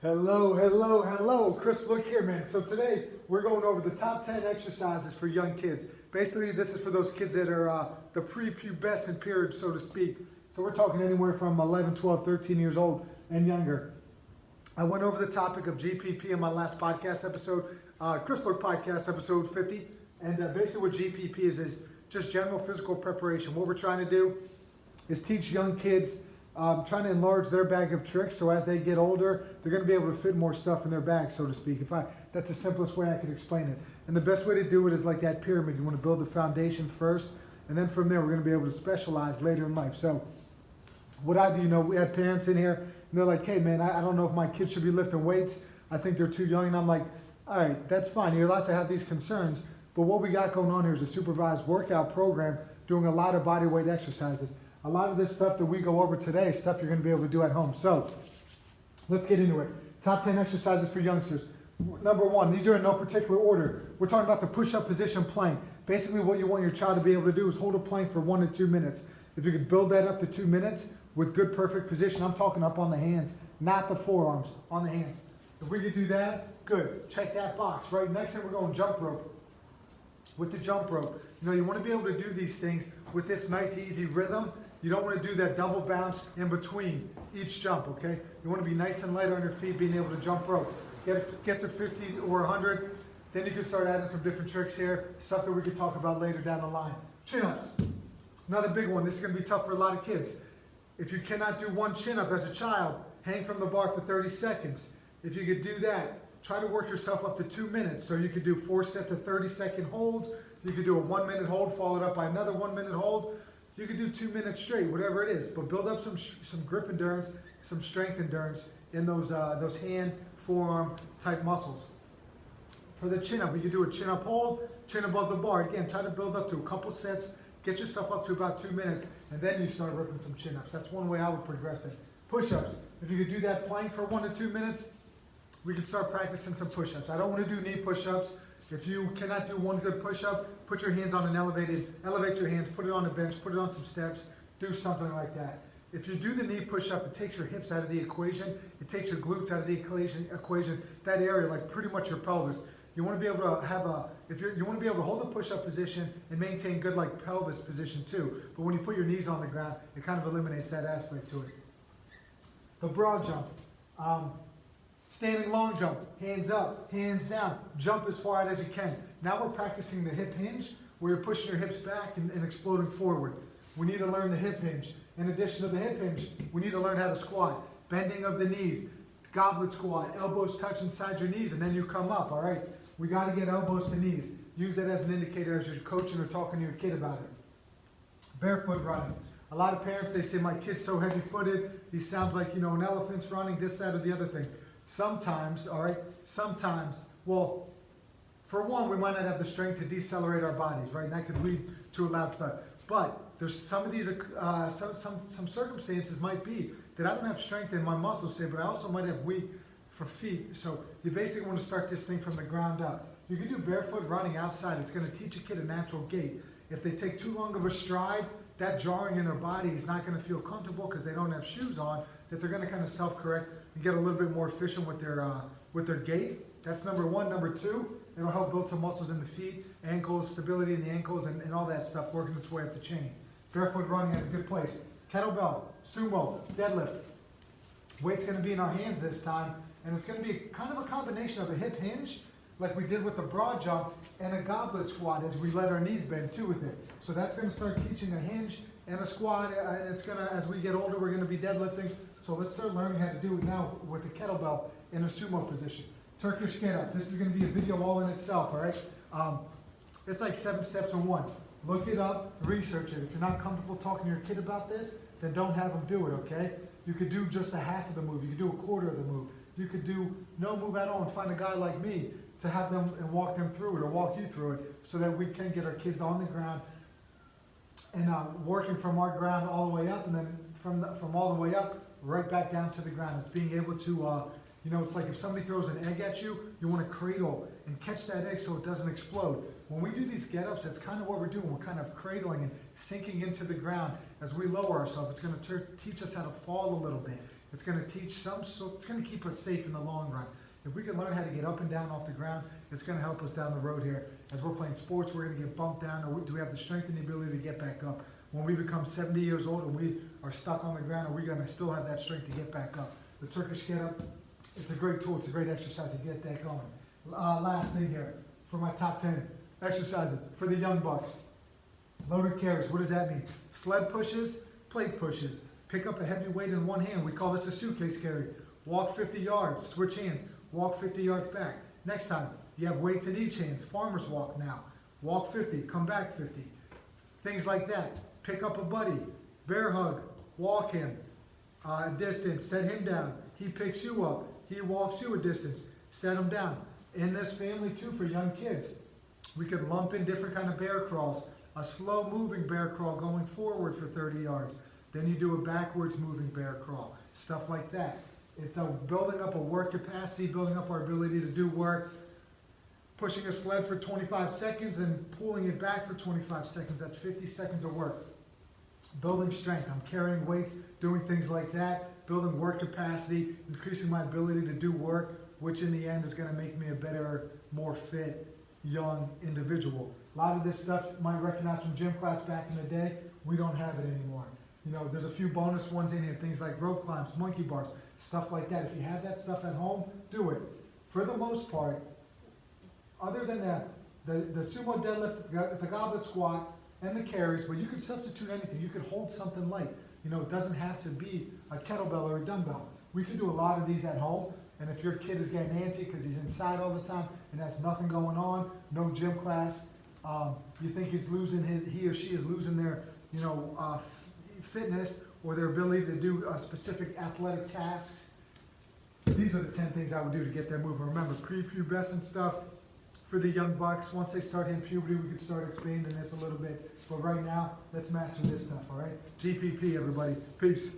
Hello, hello, hello. Chris Flick here, man. So today we're going over the top 10 exercises for young kids. Basically, this is for those kids that are the prepubescent period, so to speak. So we're talking anywhere from 11, 12, 13 years old and younger. I went over the topic of GPP in my last podcast episode, Chris Flick podcast episode 50. And basically what GPP is just general physical preparation. What we're trying to do is teach young kids, trying to enlarge their bag of tricks, so as they get older, they're going to be able to fit more stuff in their bag, so to speak. That's the simplest way I could explain it. And the best way to do it is like that pyramid. You want to build the foundation first, and then from there, we're going to be able to specialize later in life. So what I do, we had parents in here, and they're like, hey, man, I don't know if my kids should be lifting weights. I think they're too young. And I'm like, all right, that's fine. You're allowed to have these concerns. But what we got going on here is a supervised workout program doing a lot of body weight exercises. A lot of this stuff that we go over today is stuff you're going to be able to do at home. So let's get into it. Top 10 exercises for youngsters. Number one, these are in no particular order. We're talking about the push-up position plank. Basically what you want your child to be able to do is hold a plank for 1 to 2 minutes. If you could build that up to 2 minutes with good perfect position, I'm talking up on the hands, not the forearms, on the hands. If we could do that, good. Check that box. Right, next thing we're going jump rope. With the jump rope, you want to be able to do these things with this nice easy rhythm. You don't want to do that double bounce in between each jump, okay? You want to be nice and light on your feet, being able to jump rope. Get to 50 or 100, then you can start adding some different tricks here, stuff that we could talk about later down the line. Chin-ups, another big one. This is going to be tough for a lot of kids. If you cannot do one chin-up as a child, hang from the bar for 30 seconds. If you could do that, try to work yourself up to 2 minutes. So you could do 4 sets of 30-second holds. You could do a 1 minute hold followed up by another 1 minute hold. You could do 2 minutes straight, whatever it is. But build up some grip endurance, some strength endurance in those hand, forearm type muscles. For the chin up, we could do a chin up hold, chin above the bar. Again, try to build up to a couple sets, get yourself up to about 2 minutes, and then you start ripping some chin ups. That's one way I would progress it. Push ups. If you could do that plank for 1 to 2 minutes, we can start practicing some push-ups. I don't want to do knee push-ups. If you cannot do one good push-up, put your hands on an elevate your hands, put it on a bench, put it on some steps, do something like that. If you do the knee push-up, it takes your hips out of the equation. It takes your glutes out of the equation. That area, like pretty much your pelvis. You want to be able to have you want to be able to hold the push-up position and maintain good like pelvis position too. But when you put your knees on the ground, it kind of eliminates that aspect to it. The broad jump. Standing long jump, hands up, hands down, jump as far out as you can. Now we're practicing the hip hinge, where you're pushing your hips back and exploding forward. We need to learn the hip hinge. In addition to the hip hinge, we need to learn how to squat. Bending of the knees, goblet squat, elbows touch inside your knees, and then you come up, all right? We got to get elbows to knees. Use that as an indicator as you're coaching or talking to your kid about it. Barefoot running. A lot of parents, they say, my kid's so heavy-footed, he sounds like, an elephant's running, this, that, or the other thing. Sometimes, well, for one, we might not have the strength to decelerate our bodies, right? And that could lead to a loud thud. But there's some of these, some circumstances might be that I don't have strength in my muscles, say, but I also might have weak for feet. So you basically want to start this thing from the ground up. You can do barefoot running outside. It's going to teach a kid a natural gait. If they take too long of a stride, that jarring in their body is not going to feel comfortable because they don't have shoes on, that they're going to kind of self-correct and get a little bit more efficient with their gait. That's number one. Number two, it'll help build some muscles in the feet, ankles, stability in the ankles, and all that stuff working its way up the chain. Barefoot running has a good place. Kettlebell, Sumo, Deadlift. Weight's going to be in our hands this time, and it's going to be kind of a combination of a hip hinge, like we did with the broad jump, and a goblet squat as we let our knees bend too with it. So that's going to start teaching a hinge and a squat, and it's going to, as we get older, we're going to be deadlifting. So let's start learning how to do it now with the kettlebell in a sumo position. Turkish get up. This is going to be a video all in itself, all right? It's like 7 steps in one. Look it up, research it. If you're not comfortable talking to your kid about this, then don't have them do it, okay? You could do just a half of the move. You could do a quarter of the move. You could do no move at all and find a guy like me to have them and walk them through it or walk you through it so that we can get our kids on the ground and working from our ground all the way up, and then from all the way up right back down to the ground. It's being able to, it's like if somebody throws an egg at you, you want to cradle and catch that egg so it doesn't explode. When we do these get-ups, that's kind of what we're doing. We're kind of cradling and sinking into the ground as we lower ourselves. It's going to teach us how to fall a little bit. It's going to teach it's going to keep us safe in the long run. If we can learn how to get up and down off the ground, it's going to help us down the road here. As we're playing sports, we're going to get bumped down, or do we have the strength and the ability to get back up? When we become 70 years old and we are stuck on the ground, are we going to still have that strength to get back up? The Turkish get up, it's a great tool, it's a great exercise to get that going. Last thing here, for my top 10 exercises for the young bucks. Loaded carries, what does that mean? Sled pushes, plate pushes. Pick up a heavy weight in one hand, we call this a suitcase carry. Walk 50 yards, switch hands, walk 50 yards back. Next time, you have weights in each hand, farmer's walk now. Walk 50, come back 50. Things like that. Pick up a buddy, bear hug, walk him a distance, set him down. He picks you up, he walks you a distance, set him down. In this family too, for young kids, we could lump in different kind of bear crawls. A slow moving bear crawl going forward for 30 yards. Then you do a backwards moving bear crawl. Stuff like that. It's building up a work capacity, building up our ability to do work. Pushing a sled for 25 seconds and pulling it back for 25 seconds. That's 50 seconds of work. Building strength. I'm carrying weights, doing things like that. Building work capacity, increasing my ability to do work, which in the end is going to make me a better, more fit, young individual. A lot of this stuff you might recognize from gym class back in the day. We don't have it anymore. You know, there's a few bonus ones in here, things like rope climbs, monkey bars, stuff like that. If you have that stuff at home, do it. For the most part, other than the sumo deadlift, the goblet squat, and the carries, but you can substitute anything. You could hold something light. You know, it doesn't have to be a kettlebell or a dumbbell. We can do a lot of these at home, and if your kid is getting antsy because he's inside all the time and has nothing going on, no gym class, you think he or she is losing their, fitness or their ability to do specific athletic tasks, these are the 10 things I would do to get them moving. Remember, prepubescent stuff for the young bucks. Once they start hitting puberty, we can start expanding this a little bit. But right now, let's master this stuff, all right? GPP, everybody. Peace.